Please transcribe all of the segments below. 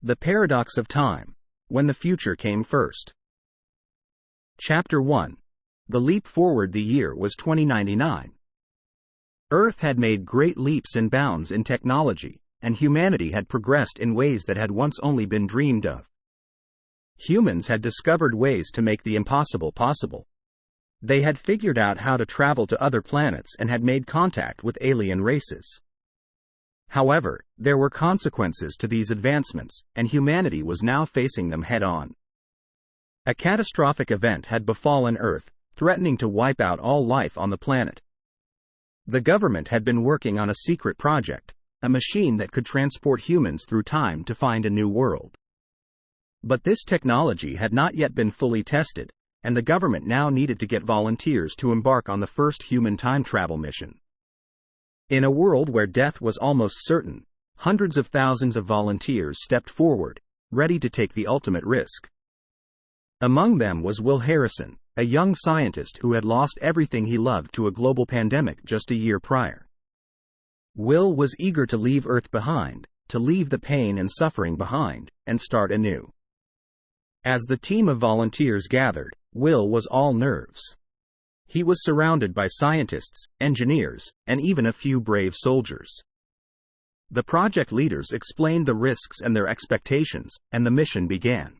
The Paradox of Time, When the Future Came First. Chapter 1. The Leap Forward. The year was 2099. Earth had made great leaps and bounds in technology, and humanity had progressed in ways that had once only been dreamed of. Humans had discovered ways to make the impossible possible. They had figured out how to travel to other planets and had made contact with alien races. However, there were consequences to these advancements, and humanity was now facing them head-on. A catastrophic event had befallen Earth, threatening to wipe out all life on the planet. The government had been working on a secret project, a machine that could transport humans through time to find a new world. But this technology had not yet been fully tested, and the government now needed to get volunteers to embark on the first human time travel mission. In a world where death was almost certain, hundreds of thousands of volunteers stepped forward, ready to take the ultimate risk. Among them was Will Harrison, a young scientist who had lost everything he loved to a global pandemic just a year prior. Will was eager to leave Earth behind, to leave the pain and suffering behind, and start anew. As the team of volunteers gathered, Will was all nerves. He was surrounded by scientists, engineers, and even a few brave soldiers. The project leaders explained the risks and their expectations, and the mission began.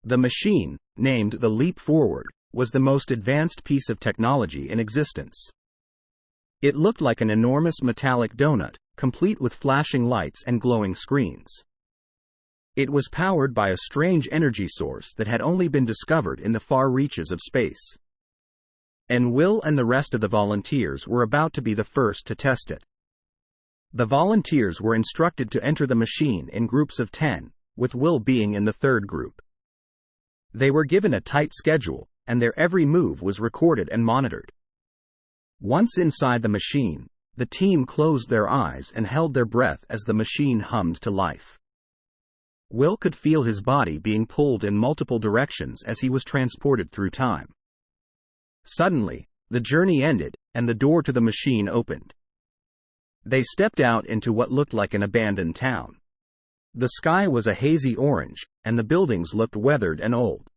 The machine, named the Leap Forward, was the most advanced piece of technology in existence. It looked like an enormous metallic donut, complete with flashing lights and glowing screens. It was powered by a strange energy source that had only been discovered in the far reaches of space. And Will and the rest of the volunteers were about to be the first to test it. The volunteers were instructed to enter the machine in groups of 10, with Will being in the third group. They were given a tight schedule, and their every move was recorded and monitored. Once inside the machine, the team closed their eyes and held their breath as the machine hummed to life. Will could feel his body being pulled in multiple directions as he was transported through time. Suddenly, the journey ended, and the door to the machine opened. They stepped out into what looked like an abandoned town. The sky was a hazy orange, and the buildings looked weathered and old.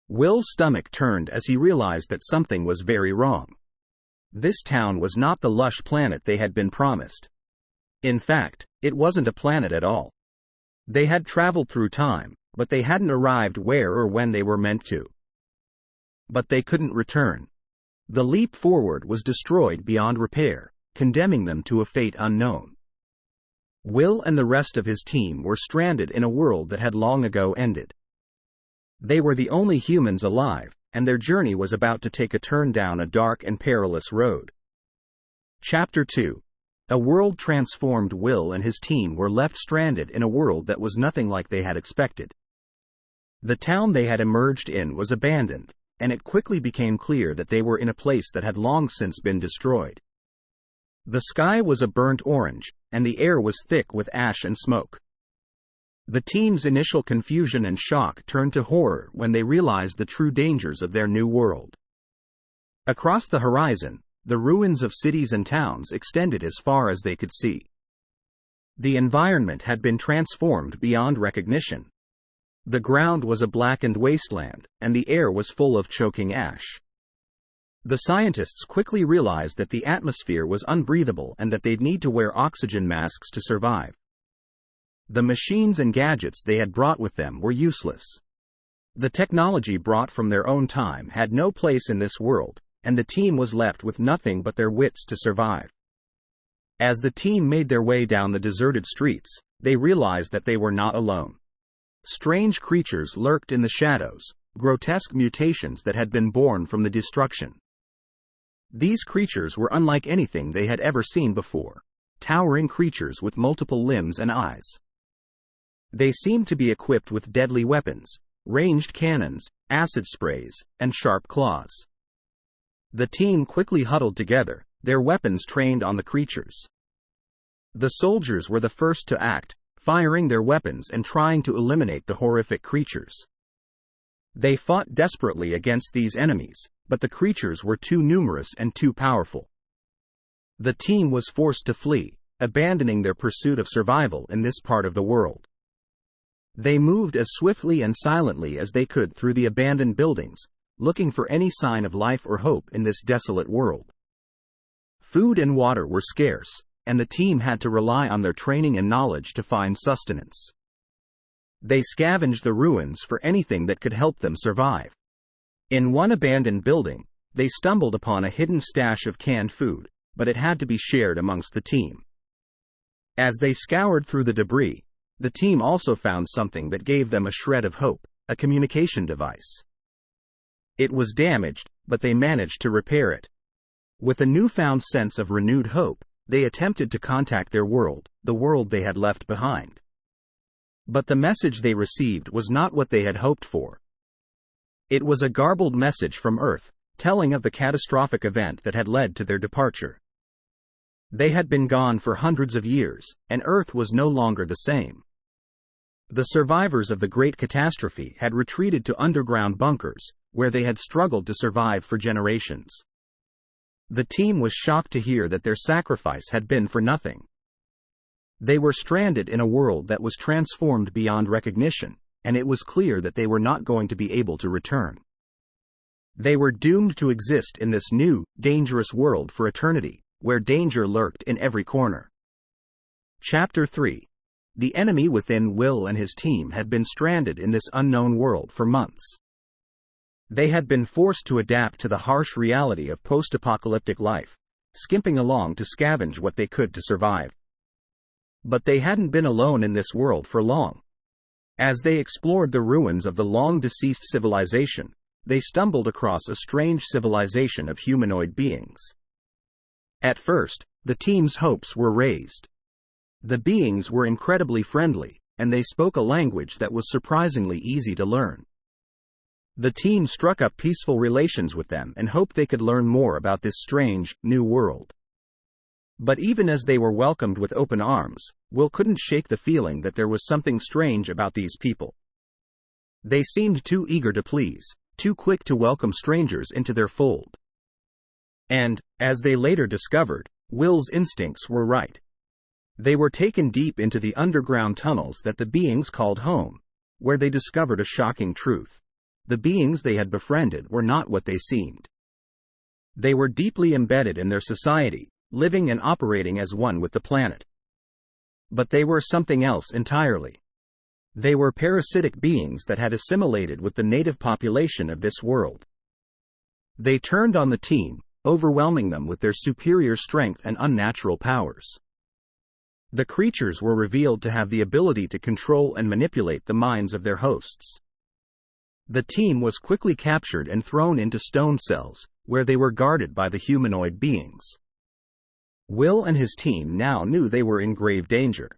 Will's stomach turned as he realized that something was very wrong. This town was not the lush planet they had been promised. In fact, it wasn't a planet at all. They had traveled through time, but they hadn't arrived where or when they were meant to. But they couldn't return. The Leap Forward was destroyed beyond repair, condemning them to a fate unknown. Will and the rest of his team were stranded in a world that had long ago ended. They were the only humans alive, and their journey was about to take a turn down a dark and perilous road. Chapter 2. A world transformed. Will and his team were left stranded in a world that was nothing like they had expected. The town they had emerged in was abandoned, and it quickly became clear that they were in a place that had long since been destroyed. The sky was a burnt orange, and the air was thick with ash and smoke. The team's initial confusion and shock turned to horror when they realized the true dangers of their new world. Across the horizon, the ruins of cities and towns extended as far as they could see. The environment had been transformed beyond recognition. The ground was a blackened wasteland, and the air was full of choking ash. The scientists quickly realized that the atmosphere was unbreathable and that they'd need to wear oxygen masks to survive. The machines and gadgets they had brought with them were useless. The technology brought from their own time had no place in this world, and the team was left with nothing but their wits to survive. As the team made their way down the deserted streets, they realized that they were not alone. Strange creatures lurked in the shadows, grotesque mutations that had been born from the destruction. These creatures were unlike anything they had ever seen before, towering creatures with multiple limbs and eyes. They seemed to be equipped with deadly weapons, ranged cannons, acid sprays, and sharp claws. The team quickly huddled together, their weapons trained on the creatures. The soldiers were the first to act, firing their weapons and trying to eliminate the horrific creatures. They fought desperately against these enemies, but the creatures were too numerous and too powerful. The team was forced to flee, abandoning their pursuit of survival in this part of the world. They moved as swiftly and silently as they could through the abandoned buildings, looking for any sign of life or hope in this desolate world. Food and water were scarce, and the team had to rely on their training and knowledge to find sustenance. They scavenged the ruins for anything that could help them survive. In one abandoned building, they stumbled upon a hidden stash of canned food, but it had to be shared amongst the team. As they scoured through the debris, the team also found something that gave them a shred of hope, a communication device. It was damaged, but they managed to repair it. With a newfound sense of renewed hope, they attempted to contact their world, the world they had left behind. But the message they received was not what they had hoped for. It was a garbled message from Earth, telling of the catastrophic event that had led to their departure. They had been gone for hundreds of years, and Earth was no longer the same. The survivors of the Great Catastrophe had retreated to underground bunkers, where they had struggled to survive for generations. The team was shocked to hear that their sacrifice had been for nothing. They were stranded in a world that was transformed beyond recognition, and it was clear that they were not going to be able to return. They were doomed to exist in this new, dangerous world for eternity, where danger lurked in every corner. Chapter 3. The enemy within. Will and his team had been stranded in this unknown world for months. They had been forced to adapt to the harsh reality of post-apocalyptic life, skimping along to scavenge what they could to survive. But they hadn't been alone in this world for long. As they explored the ruins of the long-deceased civilization, they stumbled across a strange civilization of humanoid beings. At first, the team's hopes were raised. The beings were incredibly friendly, and they spoke a language that was surprisingly easy to learn. The team struck up peaceful relations with them and hoped they could learn more about this strange, new world. But even as they were welcomed with open arms, Will couldn't shake the feeling that there was something strange about these people. They seemed too eager to please, too quick to welcome strangers into their fold. And, as they later discovered, Will's instincts were right. They were taken deep into the underground tunnels that the beings called home, where they discovered a shocking truth. The beings they had befriended were not what they seemed. They were deeply embedded in their society, living and operating as one with the planet. But they were something else entirely. They were parasitic beings that had assimilated with the native population of this world. They turned on the team, overwhelming them with their superior strength and unnatural powers. The creatures were revealed to have the ability to control and manipulate the minds of their hosts. The team was quickly captured and thrown into stone cells, where they were guarded by the humanoid beings. Will and his team now knew they were in grave danger.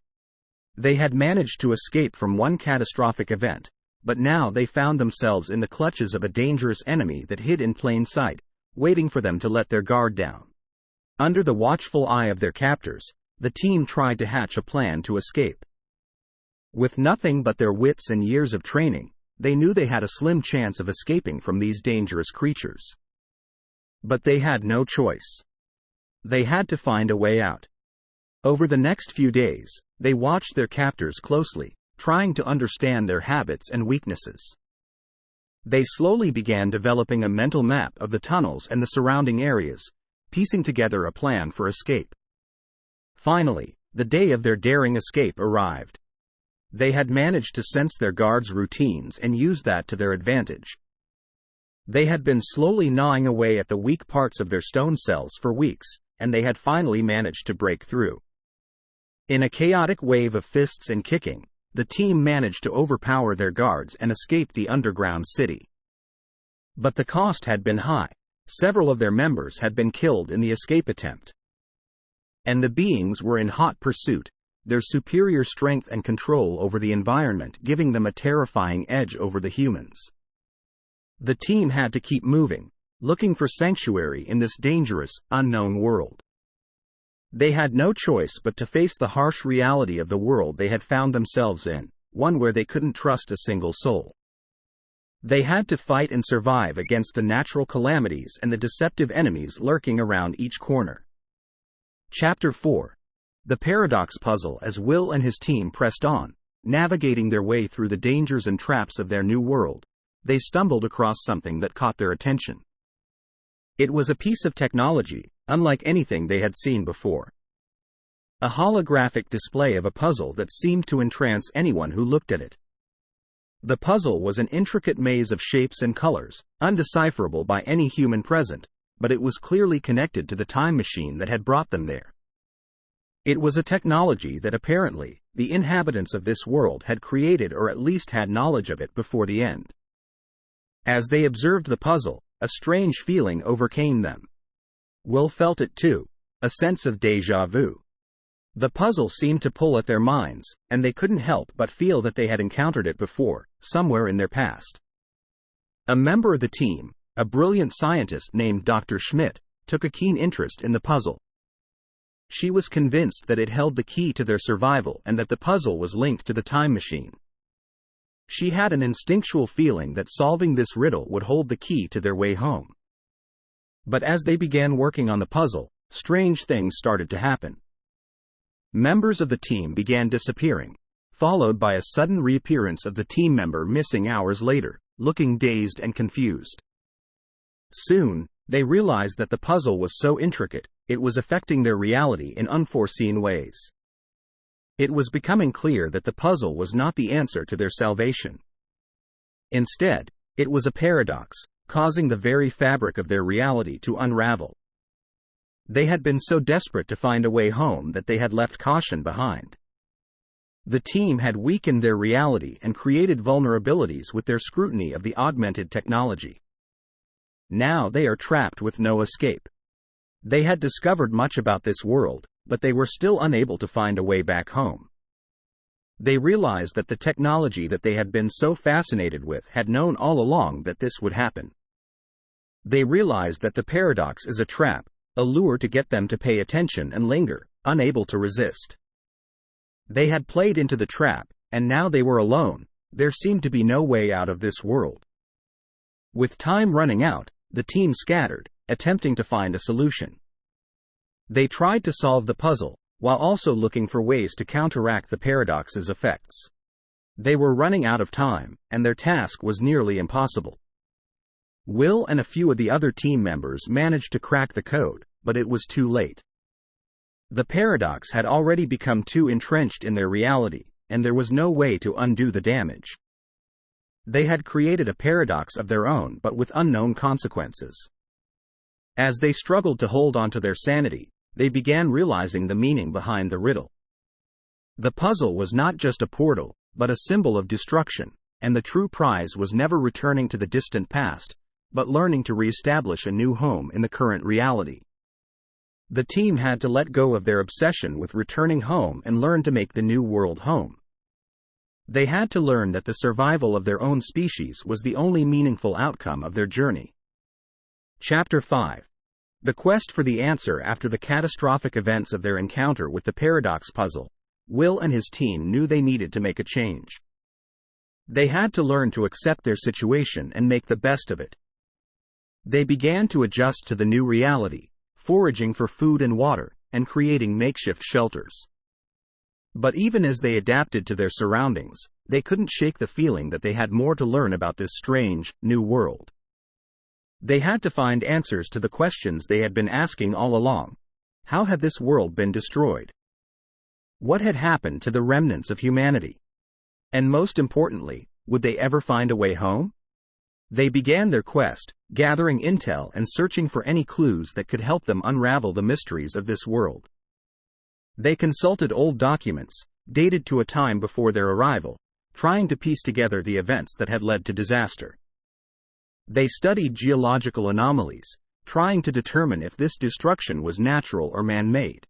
They had managed to escape from one catastrophic event, but now they found themselves in the clutches of a dangerous enemy that hid in plain sight, waiting for them to let their guard down. Under the watchful eye of their captors, the team tried to hatch a plan to escape. With nothing but their wits and years of training, they knew they had a slim chance of escaping from these dangerous creatures. But they had no choice. They had to find a way out. Over the next few days, they watched their captors closely, trying to understand their habits and weaknesses. They slowly began developing a mental map of the tunnels and the surrounding areas, piecing together a plan for escape. Finally, the day of their daring escape arrived. They had managed to sense their guards' routines and use that to their advantage. They had been slowly gnawing away at the weak parts of their stone cells for weeks, and they had finally managed to break through. In a chaotic wave of fists and kicking, the team managed to overpower their guards and escape the underground city. But the cost had been high. Several of their members had been killed in the escape attempt. And the beings were in hot pursuit, their superior strength and control over the environment giving them a terrifying edge over the humans. The team had to keep moving, looking for sanctuary in this dangerous, unknown world. They had no choice but to face the harsh reality of the world they had found themselves in, one where they couldn't trust a single soul. They had to fight and survive against the natural calamities and the deceptive enemies lurking around each corner. Chapter 4. The Paradox Puzzle. As Will and his team pressed on, navigating their way through the dangers and traps of their new world, they stumbled across something that caught their attention. It was a piece of technology, unlike anything they had seen before. A holographic display of a puzzle that seemed to entrance anyone who looked at it. The puzzle was an intricate maze of shapes and colors, undecipherable by any human present, but it was clearly connected to the time machine that had brought them there. It was a technology that apparently, the inhabitants of this world had created or at least had knowledge of it before the end. As they observed the puzzle, a strange feeling overcame them. Will felt it too, a sense of déjà vu. The puzzle seemed to pull at their minds, and they couldn't help but feel that they had encountered it before, somewhere in their past. A member of the team, a brilliant scientist named Dr. Schmidt, took a keen interest in the puzzle. She was convinced that it held the key to their survival and that the puzzle was linked to the time machine. She had an instinctual feeling that solving this riddle would hold the key to their way home. But as they began working on the puzzle, strange things started to happen. Members of the team began disappearing, followed by a sudden reappearance of the team member missing hours later, looking dazed and confused. Soon, they realized that the puzzle was so intricate, it was affecting their reality in unforeseen ways. It was becoming clear that the puzzle was not the answer to their salvation. Instead, it was a paradox, causing the very fabric of their reality to unravel. They had been so desperate to find a way home that they had left caution behind. The team had weakened their reality and created vulnerabilities with their scrutiny of the augmented technology. Now they are trapped with no escape. They had discovered much about this world, but they were still unable to find a way back home. They realized that the technology that they had been so fascinated with had known all along that this would happen. They realized that the paradox is a trap, a lure to get them to pay attention and linger, unable to resist. They had played into the trap, and now they were alone. There seemed to be no way out of this world. With time running out, the team scattered, attempting to find a solution. They tried to solve the puzzle, while also looking for ways to counteract the paradox's effects. They were running out of time, and their task was nearly impossible. Will and a few of the other team members managed to crack the code, but it was too late. The paradox had already become too entrenched in their reality, and there was no way to undo the damage. They had created a paradox of their own but with unknown consequences. As they struggled to hold on to their sanity, they began realizing the meaning behind the riddle. The puzzle was not just a portal, but a symbol of destruction, and the true prize was never returning to the distant past, but learning to reestablish a new home in the current reality. The team had to let go of their obsession with returning home and learn to make the new world home. They had to learn that the survival of their own species was the only meaningful outcome of their journey. Chapter 5. The quest for the answer. After the catastrophic events of their encounter with the paradox puzzle, Will and his team knew they needed to make a change. They had to learn to accept their situation and make the best of it. They began to adjust to the new reality, foraging for food and water, and creating makeshift shelters. But even as they adapted to their surroundings, they couldn't shake the feeling that they had more to learn about this strange, new world. They had to find answers to the questions they had been asking all along. How had this world been destroyed? What had happened to the remnants of humanity? And most importantly, would they ever find a way home? They began their quest, gathering intel and searching for any clues that could help them unravel the mysteries of this world. They consulted old documents, dated to a time before their arrival, trying to piece together the events that had led to disaster. They studied geological anomalies, trying to determine if this destruction was natural or man-made.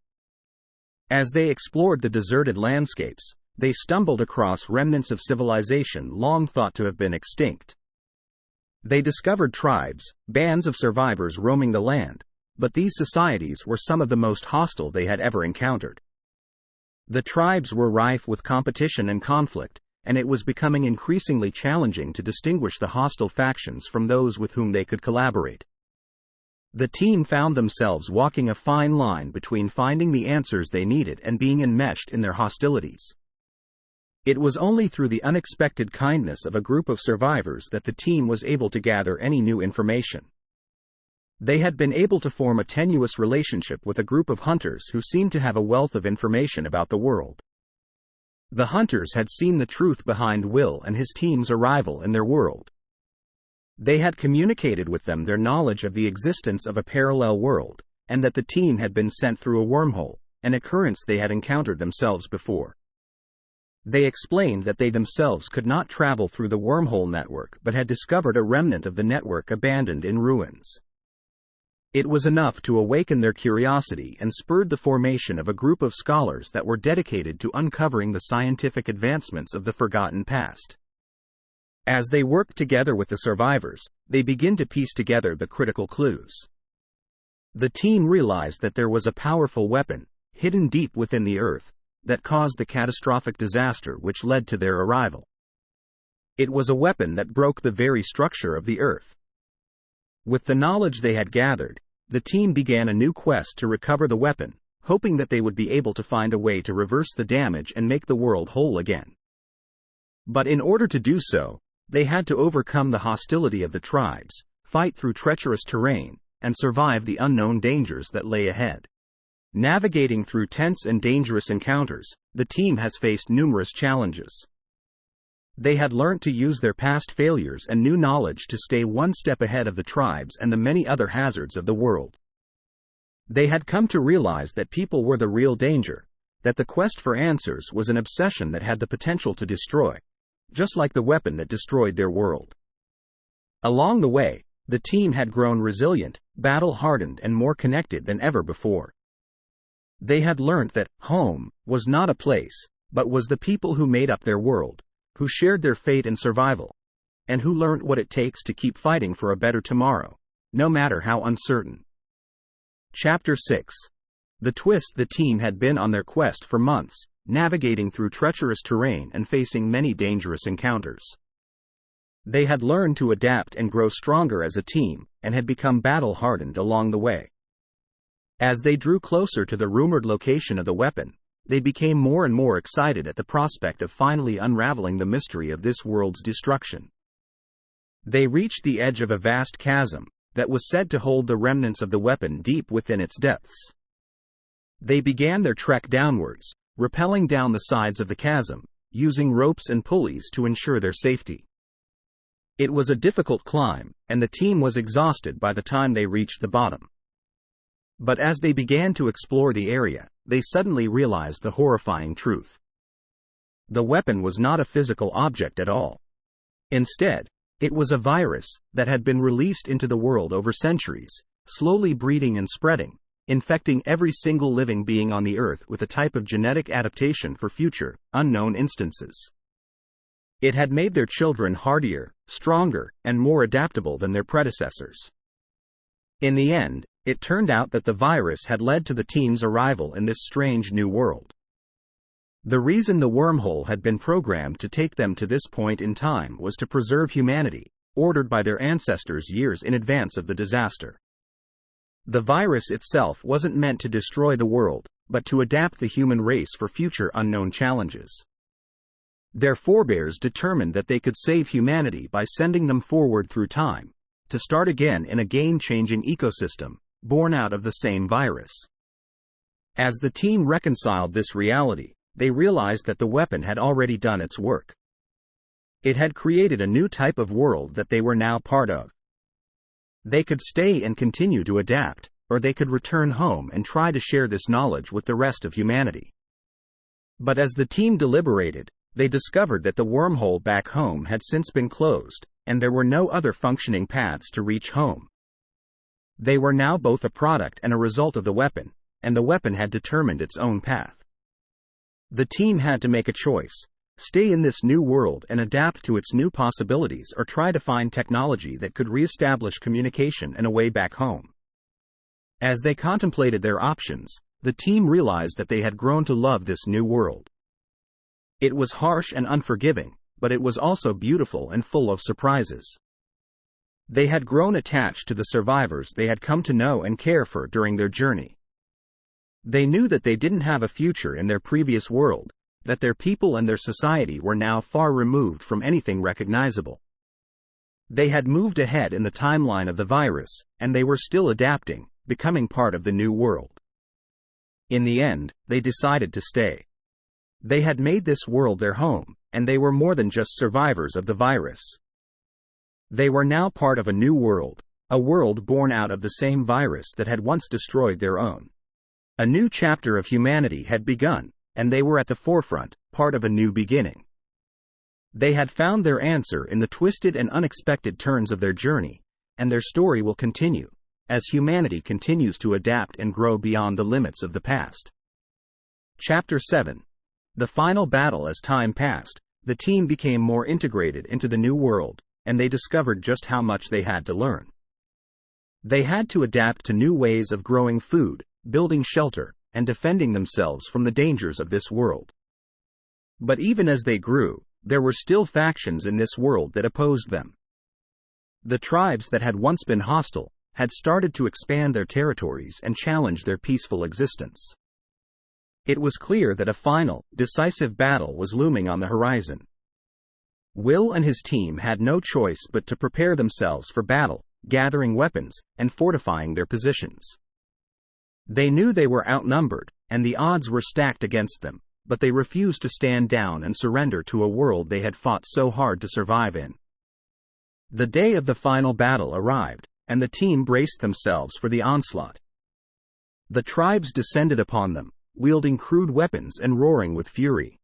As they explored the deserted landscapes, they stumbled across remnants of civilization long thought to have been extinct. They discovered tribes, bands of survivors roaming the land, but these societies were some of the most hostile they had ever encountered. The tribes were rife with competition and conflict, and it was becoming increasingly challenging to distinguish the hostile factions from those with whom they could collaborate. The team found themselves walking a fine line between finding the answers they needed and being enmeshed in their hostilities. It was only through the unexpected kindness of a group of survivors that the team was able to gather any new information. They had been able to form a tenuous relationship with a group of hunters who seemed to have a wealth of information about the world. The hunters had seen the truth behind Will and his team's arrival in their world. They had communicated with them their knowledge of the existence of a parallel world, and that the team had been sent through a wormhole, an occurrence they had encountered themselves before. They explained that they themselves could not travel through the wormhole network but had discovered a remnant of the network abandoned in ruins. It was enough to awaken their curiosity and spurred the formation of a group of scholars that were dedicated to uncovering the scientific advancements of the forgotten past. As they worked together with the survivors, they began to piece together the critical clues. The team realized that there was a powerful weapon, hidden deep within the earth, that caused the catastrophic disaster which led to their arrival. It was a weapon that broke the very structure of the earth. With the knowledge they had gathered, the team began a new quest to recover the weapon, hoping that they would be able to find a way to reverse the damage and make the world whole again. But in order to do so, they had to overcome the hostility of the tribes, fight through treacherous terrain, and survive the unknown dangers that lay ahead. Navigating through tense and dangerous encounters, the team has faced numerous challenges. They had learned to use their past failures and new knowledge to stay one step ahead of the tribes and the many other hazards of the world. They had come to realize that people were the real danger, that the quest for answers was an obsession that had the potential to destroy, just like the weapon that destroyed their world. Along the way, the team had grown resilient, battle-hardened, and more connected than ever before. They had learned that home was not a place, but was the people who made up their world, who shared their fate and survival, and who learned what it takes to keep fighting for a better tomorrow, no matter how uncertain. Chapter 6. The twist. The team had been on their quest for months, navigating through treacherous terrain and facing many dangerous encounters. They had learned to adapt and grow stronger as a team, and had become battle-hardened along the way. As they drew closer to the rumored location of the weapon, they became more and more excited at the prospect of finally unraveling the mystery of this world's destruction. They reached the edge of a vast chasm that was said to hold the remnants of the weapon deep within its depths. They began their trek downwards, rappelling down the sides of the chasm, using ropes and pulleys to ensure their safety. It was a difficult climb, and the team was exhausted by the time they reached the bottom. But as they began to explore the area, they suddenly realized the horrifying truth. The weapon was not a physical object at all. Instead, it was a virus that had been released into the world over centuries, slowly breeding and spreading, infecting every single living being on the earth with a type of genetic adaptation for future, unknown instances. It had made their children hardier, stronger, and more adaptable than their predecessors. In the end, it turned out that the virus had led to the team's arrival in this strange new world. The reason the wormhole had been programmed to take them to this point in time was to preserve humanity, ordered by their ancestors years in advance of the disaster. The virus itself wasn't meant to destroy the world, but to adapt the human race for future unknown challenges. Their forebears determined that they could save humanity by sending them forward through time, to start again in a game-changing ecosystem, born out of the same virus. As the team reconciled this reality, they realized that the weapon had already done its work. It had created a new type of world that they were now part of. They could stay and continue to adapt, or they could return home and try to share this knowledge with the rest of humanity. But as the team deliberated, they discovered that the wormhole back home had since been closed, and there were no other functioning paths to reach home. They were now both a product and a result of the weapon, and the weapon had determined its own path. The team had to make a choice: stay in this new world and adapt to its new possibilities, or try to find technology that could re-establish communication and a way back home. As they contemplated their options, the team realized that they had grown to love this new world. It was harsh and unforgiving, but it was also beautiful and full of surprises. They had grown attached to the survivors they had come to know and care for during their journey. They knew that they didn't have a future in their previous world, that their people and their society were now far removed from anything recognizable. They had moved ahead in the timeline of the virus, and they were still adapting, becoming part of the new world. In the end, they decided to stay. They had made this world their home, and they were more than just survivors of the virus. They were now part of a new world, a world born out of the same virus that had once destroyed their own. A new chapter of humanity had begun, and they were at the forefront, part of a new beginning. They had found their answer in the twisted and unexpected turns of their journey, and their story will continue, as humanity continues to adapt and grow beyond the limits of the past. Chapter 7. The final battle. As time passed, the team became more integrated into the new world, and they discovered just how much they had to learn. They had to adapt to new ways of growing food, building shelter, and defending themselves from the dangers of this world. But even as they grew, there were still factions in this world that opposed them. The tribes that had once been hostile had started to expand their territories and challenge their peaceful existence. It was clear that a final, decisive battle was looming on the horizon. Will and his team had no choice but to prepare themselves for battle, gathering weapons, and fortifying their positions. They knew they were outnumbered, and the odds were stacked against them, but they refused to stand down and surrender to a world they had fought so hard to survive in. The day of the final battle arrived, and the team braced themselves for the onslaught. The tribes descended upon them, wielding crude weapons and roaring with fury.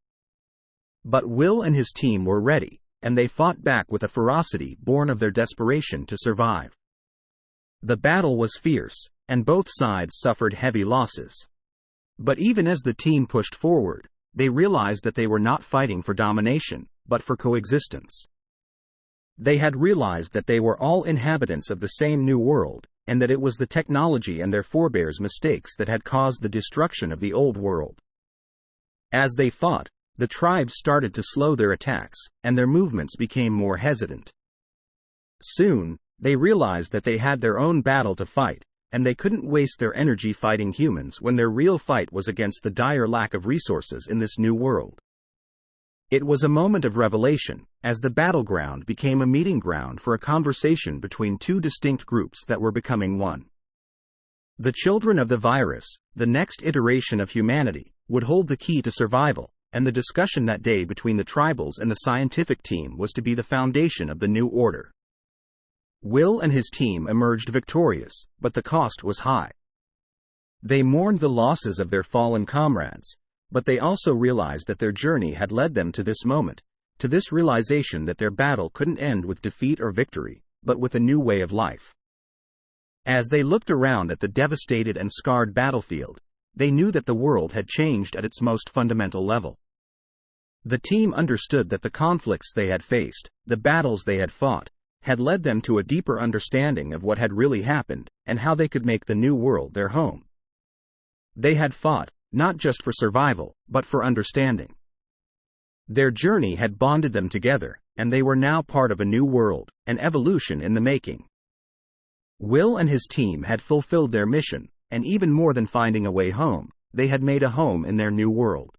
But Will and his team were ready, and they fought back with a ferocity born of their desperation to survive. The battle was fierce, and both sides suffered heavy losses. But even as the team pushed forward, they realized that they were not fighting for domination, but for coexistence. They had realized that they were all inhabitants of the same new world, and that it was the technology and their forebears' mistakes that had caused the destruction of the old world. As they fought, the tribes started to slow their attacks, and their movements became more hesitant. Soon, they realized that they had their own battle to fight, and they couldn't waste their energy fighting humans when their real fight was against the dire lack of resources in this new world. It was a moment of revelation, as the battleground became a meeting ground for a conversation between two distinct groups that were becoming one. The children of the virus, the next iteration of humanity, would hold the key to survival, and the discussion that day between the tribals and the scientific team was to be the foundation of the new order. Will and his team emerged victorious, but the cost was high. They mourned the losses of their fallen comrades, but they also realized that their journey had led them to this moment, to this realization that their battle couldn't end with defeat or victory, but with a new way of life. As they looked around at the devastated and scarred battlefield, they knew that the world had changed at its most fundamental level. The team understood that the conflicts they had faced, the battles they had fought, had led them to a deeper understanding of what had really happened, and how they could make the new world their home. They had fought, not just for survival, but for understanding. Their journey had bonded them together, and they were now part of a new world, an evolution in the making. Will and his team had fulfilled their mission, and even more than finding a way home, they had made a home in their new world.